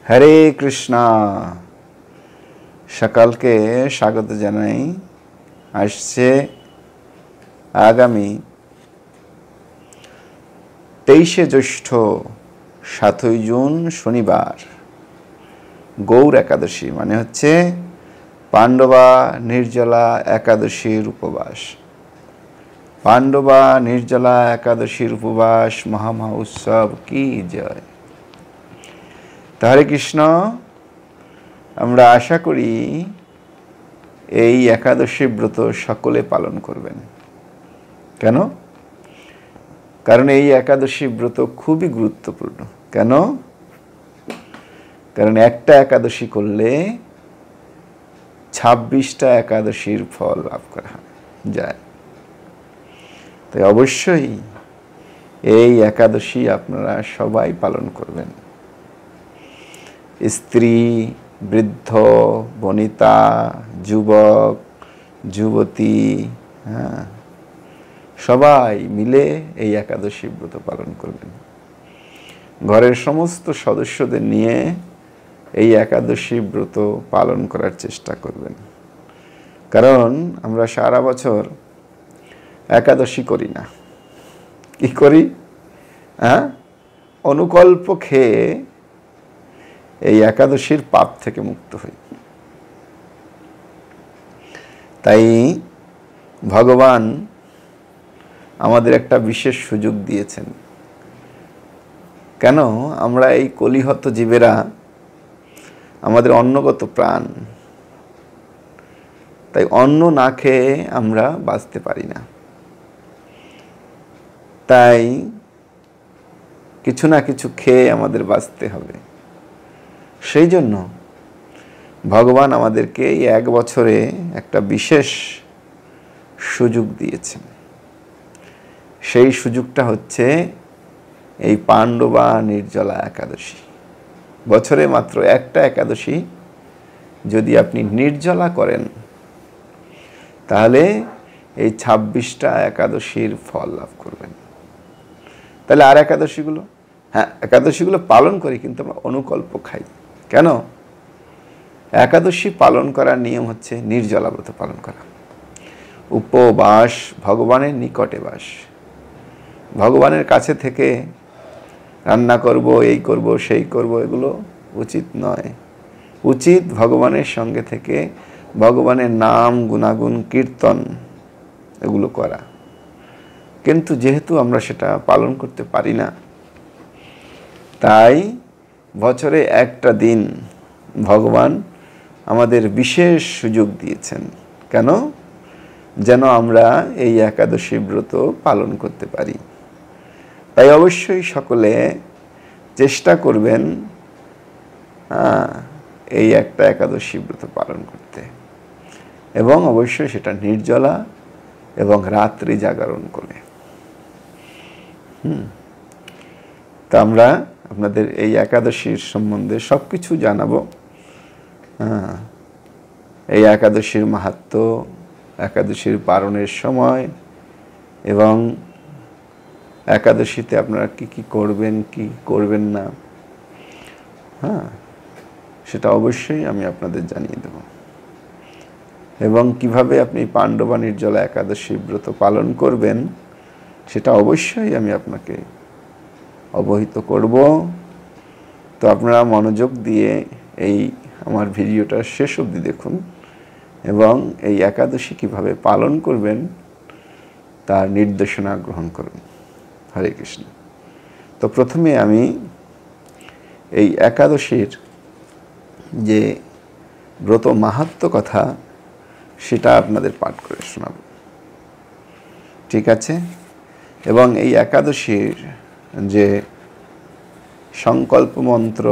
হরে কৃষ্ণা। সকালকে স্বাগত জানাই। আসছে আগামী 23শে জ্যৈষ্ঠ 7ই জুন শনিবার গৌর একাদশী, মানে হচ্ছে পাণ্ডবা নির্জলা একাদশীর উপবাস। পাণ্ডবা নির্জলা একাদশীর উপবাস মহা উৎসব কি জয়। হরে কৃষ্ণ। আমরা আশা করি এই একাদশী ব্রত সকলে পালন করবেন। কেন? কারণ এই একাদশী ব্রত খুবই গুরুত্বপূর্ণ। কেন? কারণ একটা একাদশী করলে 26টা একাদশীর ফল লাভ করা যায়। তাই অবশ্যই এই একাদশী আপনারা সবাই পালন করবেন। স্ত্রী, বৃদ্ধ, বনিতা, যুবক, যুবতী, সবাই মিলে এই একাদশী ব্রত পালন করবেন। ঘরের সমস্ত সদস্যদের নিয়ে এই একাদশী ব্রত পালন করার চেষ্টা করবেন। কারণ আমরা সারা বছর একাদশী করি না। কি করি? অনুকল্প খেয়ে এই একাদশীর পাপ থেকে মুক্ত হই। তাই ভগবান আমাদের একটা বিশেষ সুযোগ দিয়েছেন। কেন? আমরা এই কলিহত জীবেরা, আমাদের অন্নগত প্রাণ, তাই অন্ন না খেয়ে আমরা বাঁচতে পারি না। তাই কিছু না কিছু খেয়ে আমাদের বাঁচতে হবে। সেই জন্য ভগবান আমাদেরকে এই 1 বছরে একটা বিশেষ সুযোগ দিয়েছেন। সেই সুযোগটা হচ্ছে এই পাণ্ডবা নির্জলা একাদশী। বছরে মাত্র একটা একাদশী যদি আপনি নির্জলা করেন, তাহলে এই 26টা একাদশীর ফল লাভ করবেন। তাহলে আর একাদশীগুলো, একাদশীগুলো পালন করি, কিন্তু আমরা অনুকল্প খাই। কেন? একাদশী পালন করার নিয়ম হচ্ছে নির্জলা ব্রত পালন করা, উপবাস, ভগবানের নিকটে বাস। ভগবানের কাছে থেকে রান্না করব, এই করব, সেই করব, এগুলো উচিত নয়। উচিত ভগবানের সঙ্গে থেকে ভগবানের নাম, গুণাগুণ, কীর্তন এগুলো করা। কিন্তু যেহেতু আমরা সেটা পালন করতে পারি না, তাই বছরে একটা দিন ভগবান আমাদের বিশেষ সুযোগ দিয়েছেন। কেন? যেন আমরা এই একাদশী ব্রত পালন করতে পারি। তাই অবশ্যই সকলে চেষ্টা করবেন এই একটা একাদশী ব্রত পালন করতে, এবং অবশ্যই সেটা নির্জলা এবং রাত্রি জাগরণ করে। তা আমরা আপনাদের এই একাদশীর সম্বন্ধে সব কিছু জানাবো। এই একাদশীর মাহাত্ম্য, একাদশীর পালনের সময়, এবং একাদশীতে আপনারা কি কি করবেন, কি করবেন না, সেটা অবশ্যই আমি আপনাদের জানিয়ে দেব। এবং কিভাবে আপনি পাণ্ডবা নির্জলা একাদশী ব্রত পালন করবেন, সেটা অবশ্যই আমি আপনাকে অবহিত করব। তো আপনারা মনোযোগ দিয়ে এই আমার ভিডিওটা শেষ অবধি দেখুন, এবং এই একাদশী কিভাবে পালন করবেন তার নির্দেশনা গ্রহণ করুন। হরে কৃষ্ণ। তো প্রথমে আমি এই একাদশীর যে ব্রত মাহাত্ম্য কথা, সেটা আপনাদের পাঠ করে শোনাব। ঠিক আছে? এবং এই একাদশীর যে সংকল্প মন্ত্র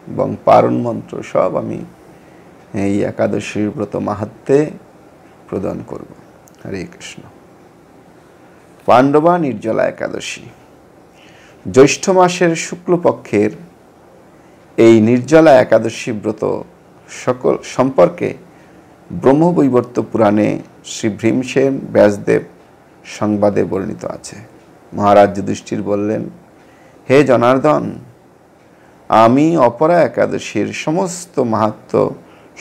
এবং পারণ মন্ত্র সব আমি এই একাদশীর ব্রত মাহাত্ম্যে প্রদান করব। হরে কৃষ্ণ। পাণ্ডবা নির্জলা একাদশী। জ্যৈষ্ঠ মাসের শুক্লপক্ষের এই নির্জলা একাদশী ব্রত সকল সম্পর্কে ব্রহ্মবৈবর্ত পুরাণে শ্রী ভীমসেন ব্যাসদেব সংবাদে বর্ণিত আছে। মহারাজ যুধিষ্ঠির বললেন, হে জনার্দন, আমি অপরা একাদশীর সমস্ত মাহাত্ম্য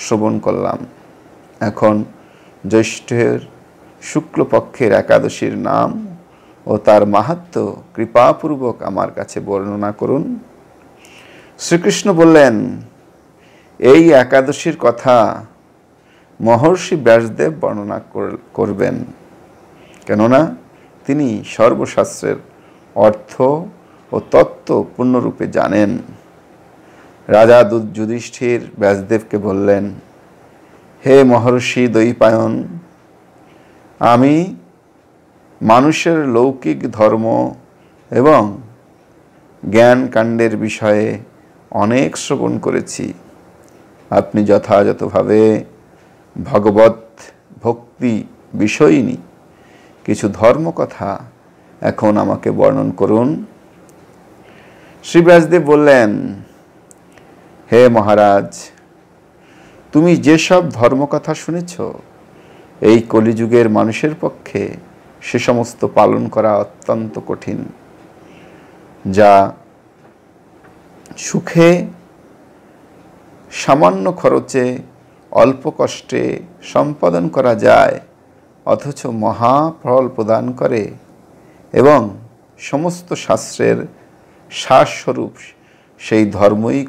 শ্রবণ করলাম। এখন জ্যৈষ্ঠের শুক্লপক্ষের একাদশীর নাম ও তার মাহাত্ম্য কৃপাপূর্বক আমার কাছে বর্ণনা করুন। শ্রীকৃষ্ণ বললেন, এই একাদশীর কথা মহর্ষি ব্যাসদেব বর্ণনা করবেন, কেননা তিনি সর্বশাস্ত্রের অর্থ ও তত্ত্ব পূর্ণরূপে জানেন। রাজা যুধিষ্ঠির ব্যাসদেবকে বললেন, হে মহর্ষি দ্বৈপায়ন, আমি মানুষের লৌকিক ধর্ম এবং জ্ঞান কাণ্ডের বিষয়ে অনেক শ্রবণ করেছি। আপনি যথাযথভাবে ভগবত ভক্তি বিষয়িনী কিছু ধর্মকথা এখন আমাকে বর্ণন করুন। শ্রী ব্যাসদেব বললেন, হে মহারাজ, তুমি যেসব ধর্মকথা শুনেছ, এই কলিযুগের মানুষের পক্ষে সে সমস্ত পালন করা অত্যন্ত কঠিন। যা সুখে, সামান্য খরচে, অল্প কষ্টে সম্পাদন করা যায়, অথচ মহাফল প্রদান করে এবং সমস্ত শাস্ত্রের সারস্বরূপ, সেই ধর্মই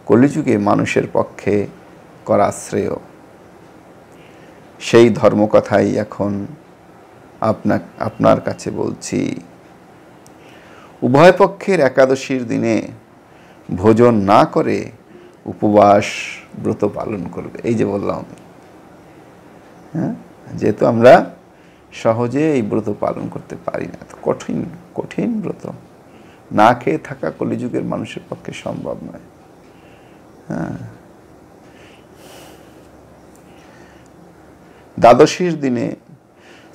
কলিযুগে মানুষের পক্ষে করা শ্রেয়। সেই ধর্মকথাই এখন আপনার কাছে বলছি। উভয় পক্ষের একাদশীর দিনে ভোজন না করে উপবাস ব্রত পালন করবে। এই যে বললাম, হ্যাঁ, যেহেতু আমরা সহজে এই ব্রত পালন করতে পারি না, তো কঠিন কঠিন ব্রত, না খেয়ে থাকা কলিযুগের মানুষের পক্ষে সম্ভব নয়। হ্যাঁ, দ্বাদশীর দিনে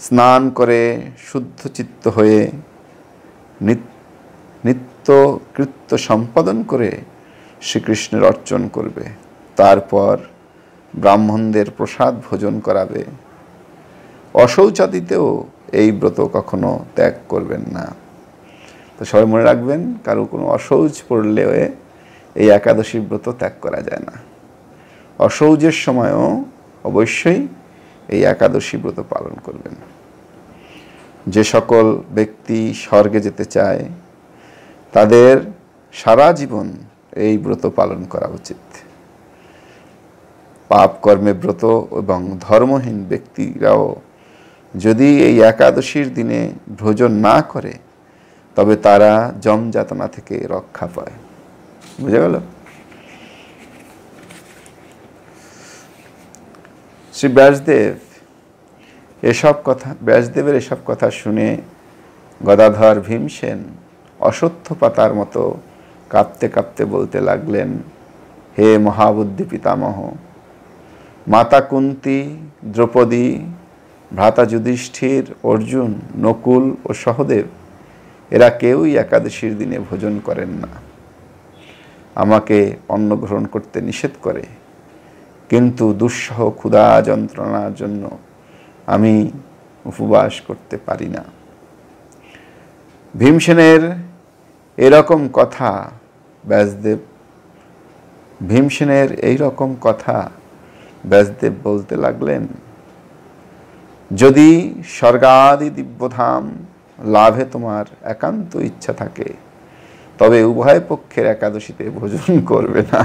স্নান করে শুদ্ধ চিত্ত হয়ে নিত্য কৃত্য সম্পাদন করে শ্রীকৃষ্ণের অর্চন করবে। তারপর ব্রাহ্মণদের প্রসাদ ভোজন করাবে। অশৌচাদিতেও এই ব্রত কখনো ত্যাগ করবেন না। তো সবাই মনে রাখবেন, কারো কোনো অশৌচ পড়লে এই একাদশী ব্রত ত্যাগ করা যায় না। অশৌচের সময়ও অবশ্যই এই একাদশী ব্রত পালন করবেন। যে সকল ব্যক্তি স্বর্গে যেতে চায়, তাদের সারা জীবন এই ব্রত পালন করা উচিত। পাপ কর্মে ব্রত এবং ধর্মহীন ব্যক্তিরাও যদি এই একাদশীর দিনে ভোজন না করে, তবে তারা যমযাতনা থেকে রক্ষা পায়। বুঝে গেল? শ্রী ব্যাসদেবের এসব কথা শুনে গদাধর ভীমসেন অশ্বত্থ পাতার মতো কাঁপতে কাঁপতে বলতে লাগলেন, হে মহাবুদ্ধি পিতামহ, মাতা কুন্তী, দ্রৌপদী, ভ্রাতা যুধিষ্ঠির, অর্জুন, নকুল ও সহদেব এরা কেউই একাদশীর দিনে ভোজন করেন না। আমাকে অন্ন গ্রহণ করতে নিষেধ করে, কিন্তু দুঃসহ ক্ষুধা যন্ত্রণার জন্য আমি উপবাস করতে পারি না। ভীমসেনের এইরকম কথা ব্যাসদেব বলতে লাগলেন, যদি স্বর্গাদি দিব্যধাম লাভে তোমার একান্ত ইচ্ছা থাকে, তবে উভয় পক্ষের একাদশীতে ভোজন করবে না।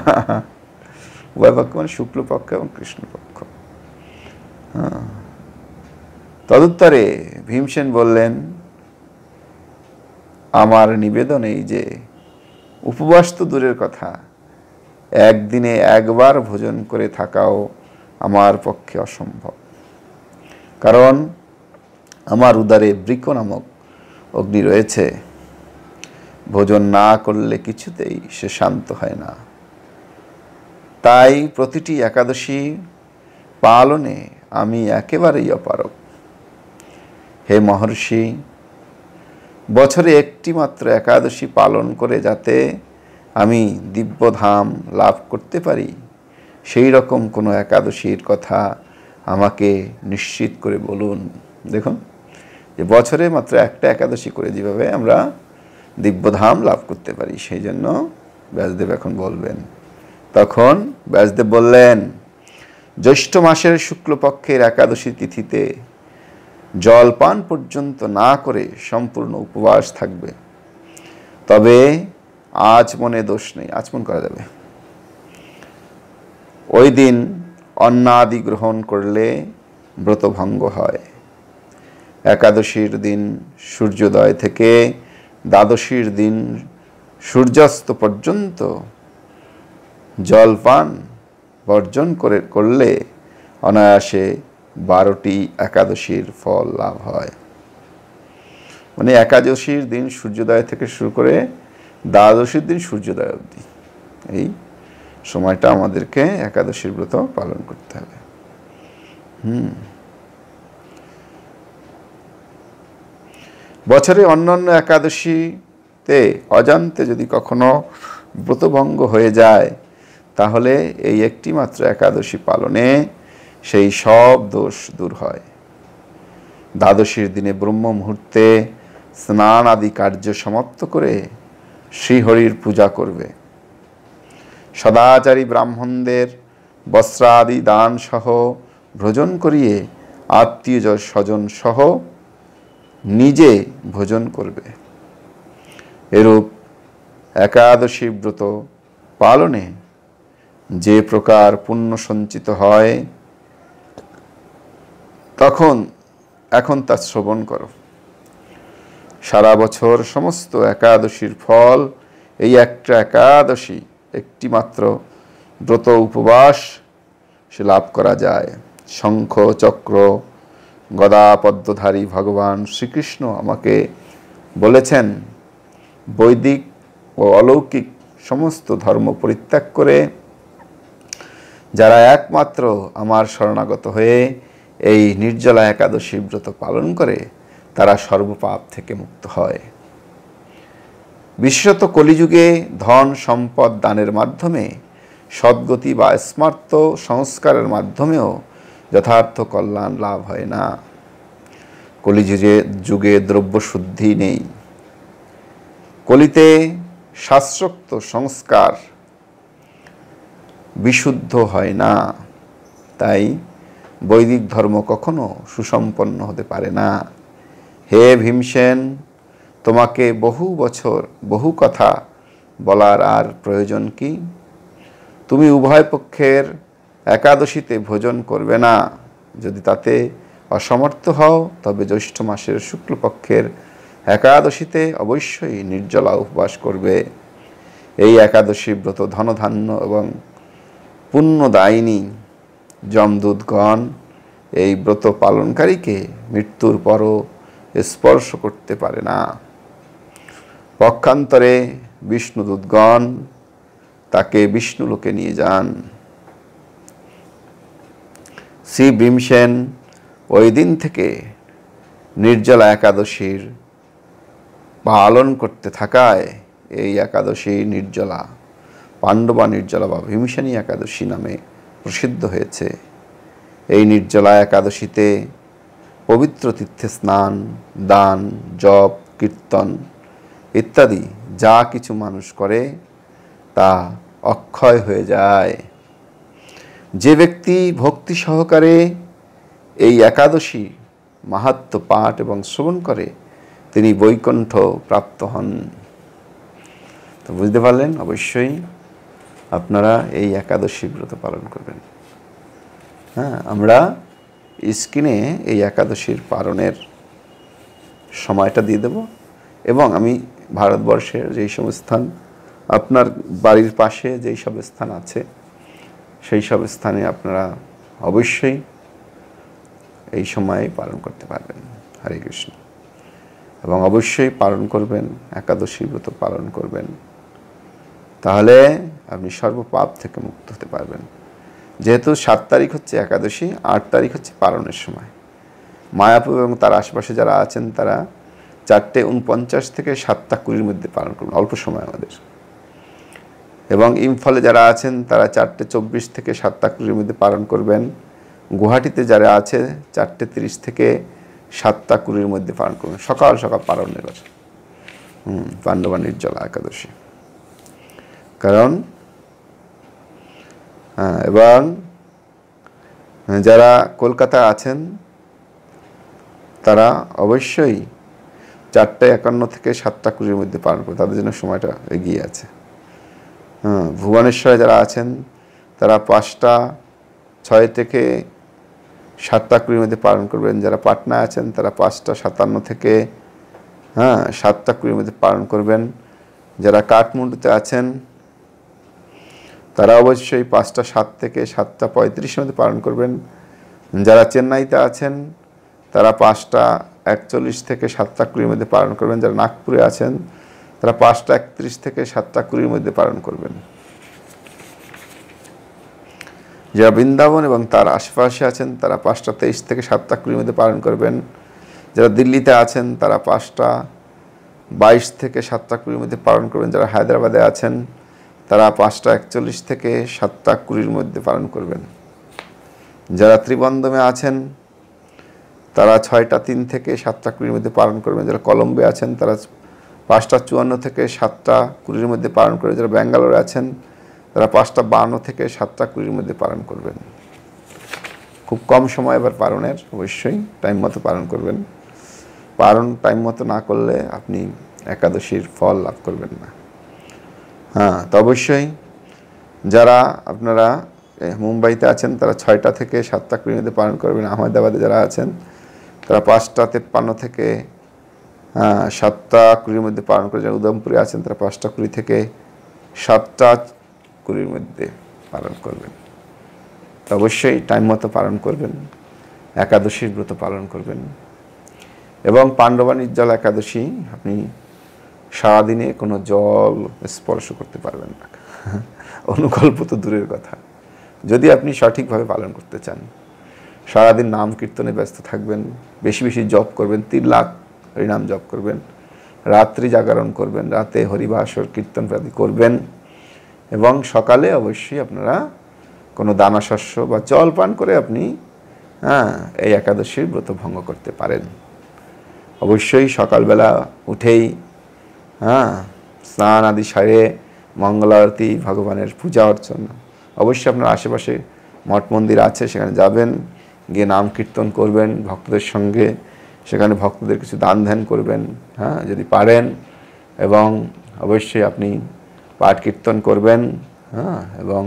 উভয় পক্ষ মানে শুক্লপক্ষ এবং কৃষ্ণপক্ষ। তদুত্তরে ভীমসেন বললেন, আমার নিবেদন এই যে, উপবাস তো দূরের কথা, একদিনে একবার ভোজন করে থাকাও আমার পক্ষে অসম্ভব। কারণ আমার উদরে বৃক নামক অগ্নি রয়েছে। ভোজন না করলে কিছুতেই সে শান্ত হয় না। তাই প্রতিটি একাদশী পালনে আমি একেবারেই অপারগ। হে মহর্ষি, বছরে একটি মাত্র একাদশী পালন করে যাতে আমি দিব্যধাম লাভ করতে পারি, সেই রকম কোনো একাদশীর কথা আমাকে নিশ্চিত করে বলুন। দেখুন, যে বছরে মাত্র একটা একাদশী করে যেভাবে আমরা দিব্যধাম লাভ করতে পারি, সেই জন্য ব্যাসদেব এখন বলবেন। তখন ব্যাসদেব বললেন, জ্যৈষ্ঠ মাসের শুক্লপক্ষের একাদশী তিথিতে জলপান পর্যন্ত না করে সম্পূর্ণ উপবাস থাকবে। তবে আচমনে দোষ নেই, আচমন করা যাবে। ওই দিন অন্নাদি গ্রহণ করলে ব্রতভঙ্গ হয়। একাদশীর দিন সূর্যোদয় থেকে দ্বাদশীর দিন সূর্যাস্ত পর্যন্ত জলপান বর্জন করলে অনায়াসে 12টি একাদশীর ফল লাভ হয়। মানে একাদশীর দিন সূর্যোদয় থেকে শুরু করে দ্বাদশীর দিন সূর্যোদয় অবধি এই সময়টা আমাদেরকে একাদশীর ব্রত পালন করতে হবে। বছরে অন্যান্য একাদশীতে অজান্তে যদি কখনো ব্রতভঙ্গ হয়ে যায়, তাহলে এই একটি মাত্র একাদশী পালনে সেই সব দোষ দূর হয়। দ্বাদশীর দিনে ব্রহ্ম মুহূর্তে স্নান আদি কার্য সমাপ্ত করে শ্রীহরির পূজা করবে। সদাচারী ব্রাহ্মণদের বস্ত্রাদি দান সহ ভোজন করিয়ে আত্মীয় স্বজন সহ নিজে ভোজন করবে। এরূপ একাদশী ব্রত পালনে যে প্রকার পুণ্য সঞ্চিত হয়, এখন তা শ্রবণ করো। সারা বছর সমস্ত একাদশীর ফল এই একটা একাদশী একটি মাত্র ব্রত উপবাস সে লাভ করা যায়। শঙ্খ চক্র গদা পদ্মধারী ভগবান শ্রীকৃষ্ণ আমাকে বলেছেন, বৈদিক ও অলৌকিক সমস্ত ধর্ম পরিত্যাগ করে যারা একমাত্র আমার শরণাগত হয়ে এই নির্জলা একাদশী ব্রত পালন করে, তারা সর্বপাপ থেকে মুক্ত হয়। বিশেষত কলিযুগে ধন সম্পদ দানের মাধ্যমে সদ্গতি বা স্মার্ত সংস্কারের মাধ্যমেও যথার্থ কল্যাণ লাভ হয় না। কলিযুগে দ্রব্য শুদ্ধি নেই। কলিতে শাস্ত্রোক্ত সংস্কার বিশুদ্ধ হয় না। তাই বৈদিক ধর্ম কখনো সুসম্পন্ন হতে পারে না। হে ভীমসেন, তোমাকে বহু বছর বহু কথা বলার আর প্রয়োজন কি? তুমি উভয় পক্ষের একাদশীতে ভোজন করবে না। যদি তাতে অসমর্থ হও, তবে জ্যৈষ্ঠ মাসের শুক্লপক্ষের একাদশীতে অবশ্যই নির্জলা উপবাস করবে। এই একাদশী ব্রত ধনধান্য এবং পুণ্যদায়িনী। যমদূতগণ এই ব্রত পালনকারীকে মৃত্যুর পরও স্পর্শ করতে পারে না। পক্ষান্তরে বিষ্ণুদূতগণ তাকে বিষ্ণুলোকে নিয়ে যান। শ্রী ভীমসেন ওই দিন থেকে নির্জলা একাদশীর পালন করতে থাকায় এই একাদশী নির্জলা, পাণ্ডবা নির্জলা বা ভীমসেনী একাদশী নামে প্রসিদ্ধ হয়েছে। এই নির্জলা একাদশীতে পবিত্র তীর্থে স্নান, দান, জপ, কীর্তন ইত্যাদি যা কিছু মানুষ করে তা অক্ষয় হয়ে যায়। যে ব্যক্তি ভক্তি সহকারে এই একাদশী মাহাত্ম্য পাঠ এবং শ্রবণ করে, তিনি বৈকুণ্ঠ প্রাপ্ত হন। তো বুঝতে পারলেন, অবশ্যই আপনারা এই একাদশী ব্রত পালন করবেন। আমরা স্ক্রিনে এই একাদশীর পালনের সময়টা দিয়ে দেব, এবং আমি ভারতবর্ষের যেই সব স্থান, আপনার বাড়ির পাশে যেই সব স্থান আছে, সেই সব স্থানে আপনারা অবশ্যই এই সময়ে পালন করতে পারবেন। হরে কৃষ্ণ। এবং অবশ্যই পালন করবেন, একাদশী ব্রত পালন করবেন, তাহলে আপনি সর্বপাপ থেকে মুক্ত হতে পারবেন। যেহেতু 7 তারিখ হচ্ছে একাদশী, 8 তারিখ হচ্ছে পালনের সময়। মায়াপুর এবং তার আশেপাশে যারা আছেন তারা 4:49 থেকে 7:20 মধ্যে পালন করবেন, অল্প সময় আমাদের। এবং ইম্ফলে যারা আছেন তারা 4:24 থেকে 7:20 মধ্যে পালন করবেন। গুয়াহাটিতে যারা আছে 4:30 থেকে 7:20 মধ্যে পালন করবেন, সকাল সকাল পালনের কথা। পাণ্ডবা নির্জলা একাদশী। কারণ এবং যারা কলকাতা আছেন তারা অবশ্যই 4:51 থেকে 7:20 মধ্যে পালন করবে, তাদের জন্য সময়টা এগিয়ে আছে। ভুবনেশ্বরে যারা আছেন তারা 5:06 থেকে 7:20 মধ্যে পালন করবেন। যারা পাটনায় আছেন তারা 5:57 থেকে 7:20 মধ্যে পালন করবেন। যারা কাঠমান্ডুতে আছেন তারা অবশ্যই 5:07 থেকে 7:35 মধ্যে পালন করবেন। যারা চেন্নাইতে আছেন তারা 5:41 থেকে 7:20 মধ্যে পালন করবেন। যারা নাগপুরে আছেন তারা 5:31 থেকে 7:20 মধ্যে পালন করবেন। যারা বৃন্দাবন এবং তার আশেপাশে আছেন তারা 5:23 থেকে 7:20 মধ্যে পালন করবেন। যারা দিল্লিতে আছেন তারা 5:22 থেকে 7:20 মধ্যে পালন করবেন। যারা হায়দ্রাবাদে আছেন তারা 5:41 থেকে 7:20 মধ্যে পালন করবেন। যারা ত্রিবন্দমে আছেন তারা 6:03 থেকে 7:20 মধ্যে পালন করবেন। যারা কলম্বে আছেন তারা 5:54 থেকে 7:20 মধ্যে পালন করবেন। যারা ব্যাঙ্গালোরে আছেন তারা 5:52 থেকে 7:20 মধ্যে পালন করবেন। খুব কম সময় এবার পালনের, অবশ্যই টাইম মতো পালন করবেন। পালন টাইম মতো না করলে আপনি একাদশীর ফল লাভ করবেন না। তো অবশ্যই যারা আপনারা মুম্বাইতে আছেন তারা 6টা থেকে 7:20 মধ্যে পালন করবেন। আহমেদাবাদে যারা আছেন তারা 5:53 থেকে 7:20 মধ্যে পালন করে। যারা উদয়পুরে আছেন তারা 5:20 থেকে 7:20 মধ্যে পালন করবেন। তো অবশ্যই টাইম মতো পালন করবেন, একাদশীর ব্রত পালন করবেন। এবং পাণ্ডবা নির্জল একাদশী আপনি সারাদিনে কোনো জল স্পর্শ করতে পারবেন না, অনুকল্প তো দূরের কথা। যদি আপনি সঠিকভাবে পালন করতে চান, সারাদিন নাম কীর্তনে ব্যস্ত থাকবেন, বেশি বেশি জপ করবেন, 3 লাখ হরিনাম জপ করবেন, রাত্রি জাগরণ করবেন, রাতে হরিবাসর কীর্তন প্রতি করবেন, এবং সকালে অবশ্যই আপনারা কোনো দানাশস্য বা জল পান করে আপনি এই একাদশীর ব্রত ভঙ্গ করতে পারেন। অবশ্যই সকালবেলা উঠেই স্নান আদি সারে মঙ্গল আরতি, ভগবানের পূজা অর্চনা, অবশ্যই আপনার আশেপাশে মঠ মন্দির আছে, সেখানে যাবেন, গিয়ে নাম কীর্তন করবেন ভক্তদের সঙ্গে, সেখানে ভক্তদের কিছু দান ধ্যান করবেন যদি পারেন, এবং অবশ্যই আপনি পাঠ কীর্তন করবেন এবং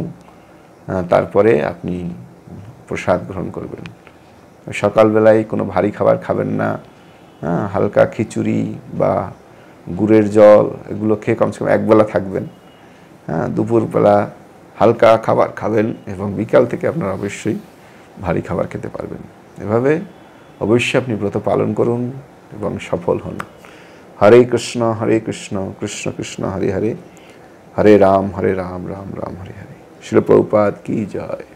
তারপরে আপনি প্রসাদ গ্রহণ করবেন। সকালবেলায় কোনো ভারী খাবার খাবেন না, হালকা খিচুড়ি বা গুড়ের জল এগুলো খেয়ে কমসে কম একবেলা থাকবেন। দুপুরবেলা হালকা খাবার খাবেন এবং বিকাল থেকে আপনারা অবশ্যই ভারী খাবার খেতে পারবেন। এভাবে অবশ্যই আপনি ব্রত পালন করুন এবং সফল হন। হরে কৃষ্ণ কৃষ্ণ কৃষ্ণ হরে হরে, হরে রাম রাম রাম হরে হরে। শিল প্রভুপাদ কি জয়।